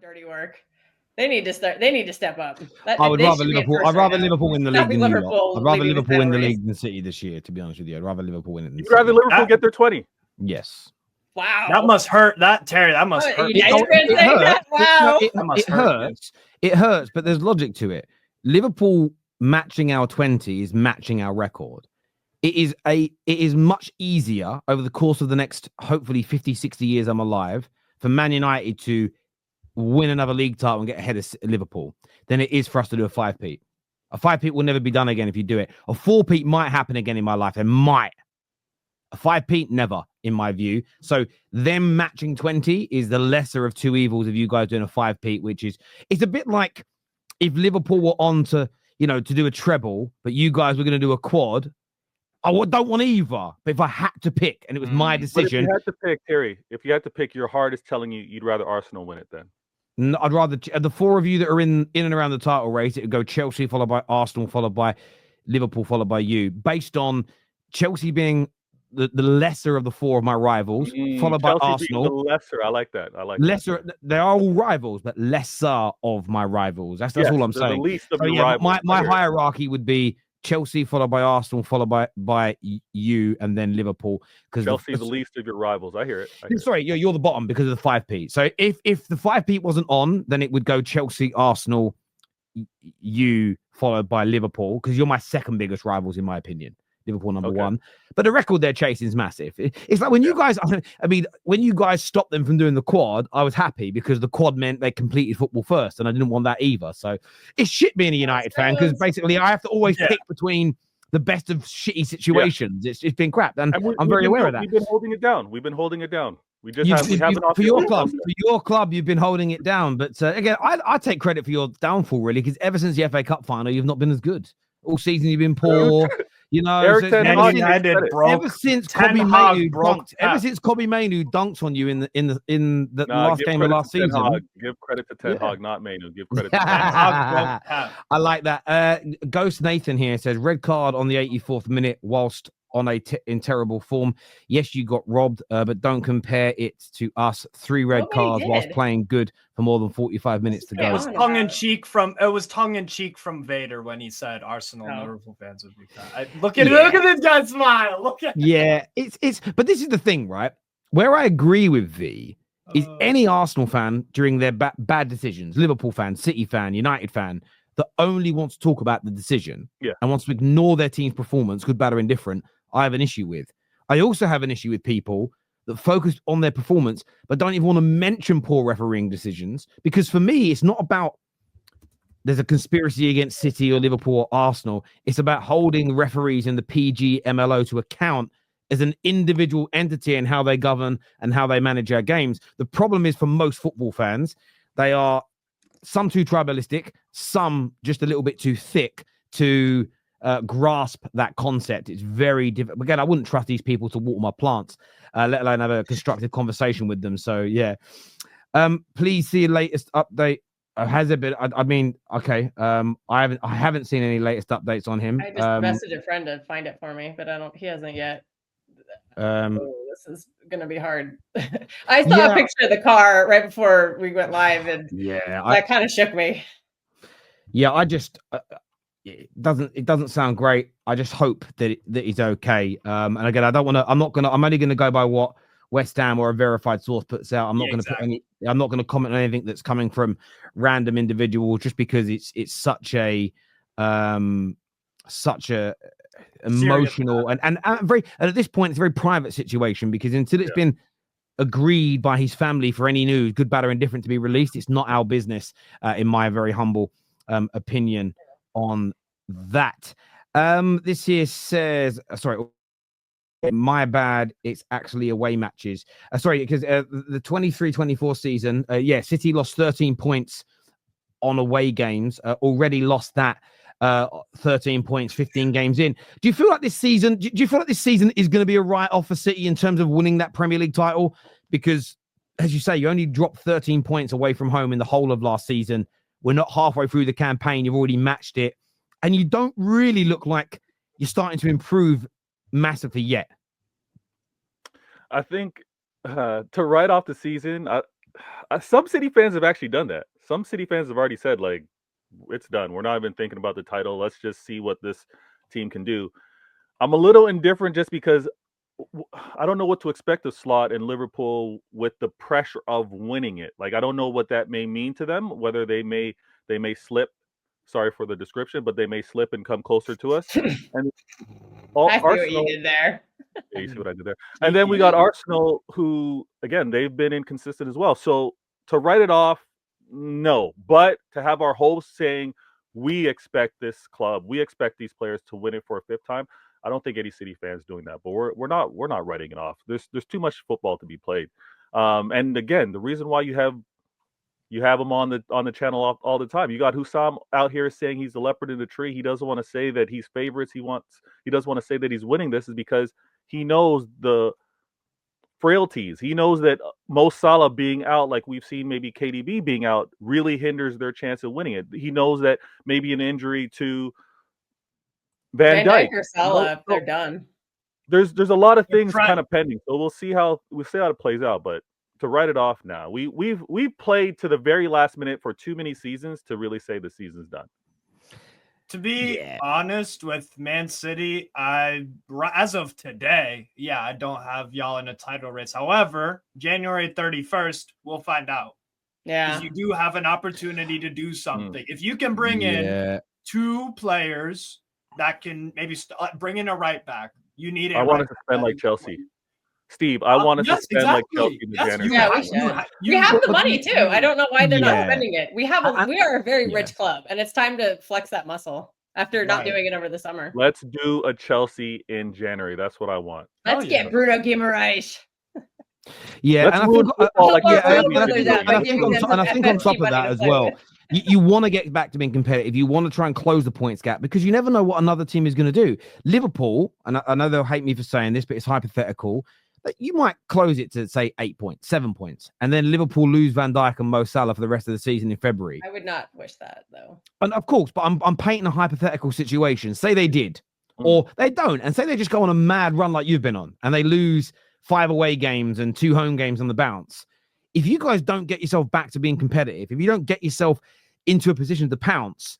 dirty work. They need to start. They need to step up. I would rather Liverpool. I'd rather Liverpool win the league than Liverpool. I'd rather Liverpool win the league than City this year. To be honest with you, I'd rather Liverpool win it. You'd rather Liverpool get their 20. Yes. Wow. That must hurt. Terry, that must hurt. It hurts. Wow. It hurts. It hurts, but there's logic to it. Liverpool matching our 20 is matching our record. It is much easier over the course of the next, hopefully 50, 60 years I'm alive, for Man United to win another league title and get ahead of Liverpool than it is for us to do a 5-peat. A 5-peat will never be done again if you do it. A 4-peat might happen again in my life. It might. A 5-peat, never, in my view. So them matching 20 is the lesser of two evils of you guys doing a 5-peat, which is, it's a bit like if Liverpool were on to, to do a treble, but you guys were going to do a quad. I don't want either. But if I had to pick, and it was my decision. But if you had to pick, Terry, your heart is telling you you'd rather Arsenal win it then. No, I'd rather the four of you that are in and around the title race, it would go Chelsea, followed by Arsenal, followed by Liverpool, followed by you, based on Chelsea being the lesser of the four of my rivals, followed Chelsea by Arsenal. The lesser, I like that. Lesser. That. They are all rivals, but lesser of my rivals. That's all I'm saying. The least of your rivals. My hierarchy would be Chelsea, followed by Arsenal, followed by you, and then Liverpool. Because Chelsea, the least of your rivals. I hear it. Sorry, you're the bottom because of the 5-peat. So if the 5-peat wasn't on, then it would go Chelsea, Arsenal, you, followed by Liverpool, because you're my second biggest rivals in my opinion. Liverpool number one, but the record they're chasing is massive. It's like when you guys, when you guys stopped them from doing the quad, I was happy because the quad meant they completed football first, and I didn't want that either. So it's shit being a United fan because basically I have to always pick between the best of shitty situations. Yeah. It's been crap, and I'm very aware of that. We've been holding it down. We just have for your club. For your club, you've been holding it down. But again, I take credit for your downfall really, because ever since the FA Cup final, you've not been as good. All season you've been poor. Ever since Kobe Mainoo dunked on you in the last game of last season. Give credit to Ten Hag, not Mainoo. Give credit to Ten Hag. I like that. Ghost Nathan here says red card on the 84th minute whilst on in terrible form. Yes, you got robbed, but don't compare it to us. 3 red cards whilst playing good for more than 45 minutes to go. It was tongue in cheek from Vader when he said Arsenal and Liverpool fans would be fine. Look at this guy smile. It's but this is the thing, right? Where I agree with V is any Arsenal fan during their bad decisions, Liverpool fan, City fan, United fan, that only wants to talk about the decision and wants to ignore their team's performance, good, bad, or indifferent, I have an issue with. I also have an issue with people that focus on their performance but don't even want to mention poor refereeing decisions, because for me, it's not about there's a conspiracy against City or Liverpool or Arsenal. It's about holding referees in the PG MLO to account as an individual entity and how they govern and how they manage our games. The problem is for most football fans, they are some too tribalistic, some just a little bit too thick to grasp that concept. It's very difficult. Again, I wouldn't trust these people to water my plants, let alone have a constructive conversation with them. So yeah, please see the latest update. Has it been? I mean, okay. I haven't seen any latest updates on him. I just messaged a friend to find it for me, but he hasn't yet. This is gonna be hard. I saw a picture of the car right before we went live, and that kind of shook me. Yeah, I just it doesn't sound great. I just hope that he's okay. And again, I'm only gonna go by what West Ham or a verified source puts out. I'm not going to comment on anything that's coming from random individuals, just because it's such a emotional and very, and at this point it's a very private situation, because until it's been agreed by his family for any news, good, bad, or indifferent, to be released, it's not our business, in my very humble opinion on that. This here says, sorry, my bad, it's actually away matches. Because the 23-24 season, City lost 13 points on away games, already lost that 13 points 15 games in. Do you feel like this season is going to be a write-off for City in terms of winning that Premier League title? Because, as you say, you only dropped 13 points away from home in the whole of last season. We're not halfway through the campaign. You've already matched it, and you don't really look like you're starting to improve massively yet. I think to write off the season, some City fans have actually done that. Some City fans have already said, like, it's done. We're not even thinking about the title. Let's just see what this team can do. I'm a little indifferent just because I don't know what to expect of Slot and Liverpool with the pressure of winning it. Like, I don't know what that may mean to them, whether they may slip. Sorry for the description, but they may slip and come closer to us. And I see what you did there. Yeah, you see what I did there. And then we got Arsenal, who, again, they've been inconsistent as well. So to write it off, no. But to have our hopes saying we expect this club, we expect these players to win it for a fifth time, I don't think any City fans doing that. But we're not writing it off. There's too much football to be played. And again, the reason why you have him on the channel all the time. You got Hussam out here saying he's the leopard in the tree. He doesn't want to say that he's favorites. He doesn't want to say that he's winning. This is because he knows the frailties. He knows that Mo Salah being out, like we've seen maybe KDB being out, really hinders their chance of winning it. He knows that maybe an injury to Van Dijk or Salah, they're done. There's a lot of things kind of pending. So we'll see how it plays out. But to write it off now, we've played to the very last minute for too many seasons to really say the season's done. To be honest with Man City, as of today, I don't have y'all in a title race. However, January 31st, we'll find out. Yeah. Because you do have an opportunity to do something. If you can bring in 2 players that can maybe bring in a right back, you need it. I want to spend like Chelsea. Steve, I want us to spend like Chelsea in January. We have the money too. I don't know why they're not spending it. We are a very rich club, and it's time to flex that muscle after not doing it over the summer. Let's do a Chelsea in January. That's what I want. Let's get Bruno Guimaraes. Yeah, and I think on top of that as well, you want to get back to being competitive. You want to try and close the points gap because you never know what another team is going to do. Liverpool, and I know they'll hate me for saying this, but it's hypothetical. You might close it to say 8 points, 7 points, and then Liverpool lose Van Dijk and Mo Salah for the rest of the season in February. I would not wish that though. And of course, but I'm painting a hypothetical situation. Say they did, or they don't, and say they just go on a mad run like you've been on, and they lose 5 away games and 2 home games on the bounce. If you guys don't get yourself back to being competitive, if you don't get yourself into a position to pounce,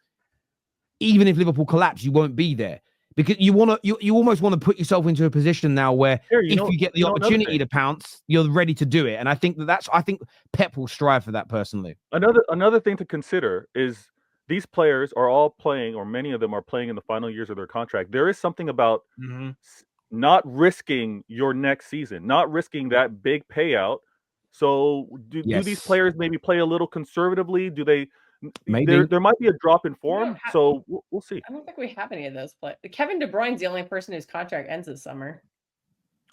even if Liverpool collapse, you won't be there. Because you almost want to put yourself into a position now where if you get the opportunity to pounce, you're ready to do it. And I think I think Pep will strive for that personally. Another thing to consider is these players are all playing, or many of them are playing in the final years of their contract. There is something about not risking your next season, not risking that big payout. So do these players maybe play a little conservatively? Do they? Maybe there might be a drop in form, so we'll see. I don't think we have any of those players. Kevin De Bruyne's the only person whose contract ends this summer.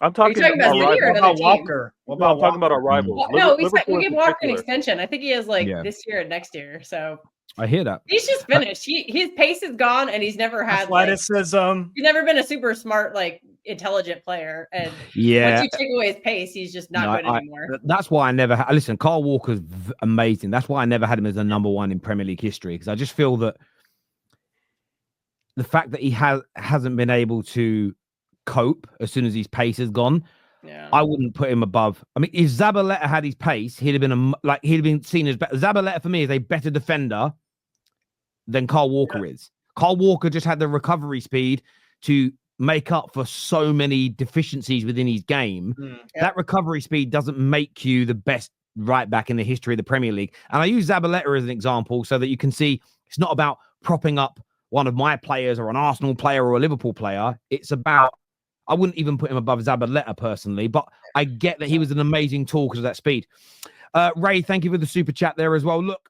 I'm talking about Walker. I'm talking about our rivals. Well, no, we gave Walker an extension. I think he has this year and next year. So I hear that he's just finished. His pace is gone, and he's never had athleticism. He's never been a super smart, intelligent player. And once you take away his pace, he's just not good anymore. That's why I never listen. Kyle Walker's amazing. That's why I never had him as a number 1 in Premier League history, because I just feel that the fact that he hasn't been able to cope as soon as his pace has gone, I wouldn't put him above. I mean, if Zabaleta had his pace, he'd have been seen as better. Zabaleta for me is a better defender than Kyle Walker is. Kyle Walker just had the recovery speed to make up for so many deficiencies within his game. That recovery speed doesn't make you the best right back in the history of the Premier League. And I use Zabaleta as an example so that you can see it's not about propping up one of my players or an Arsenal player or a Liverpool player. It's about, I wouldn't even put him above Zabaleta personally, but I get that he was an amazing tool because of that speed. Ray, thank you for the super chat there as well. Look,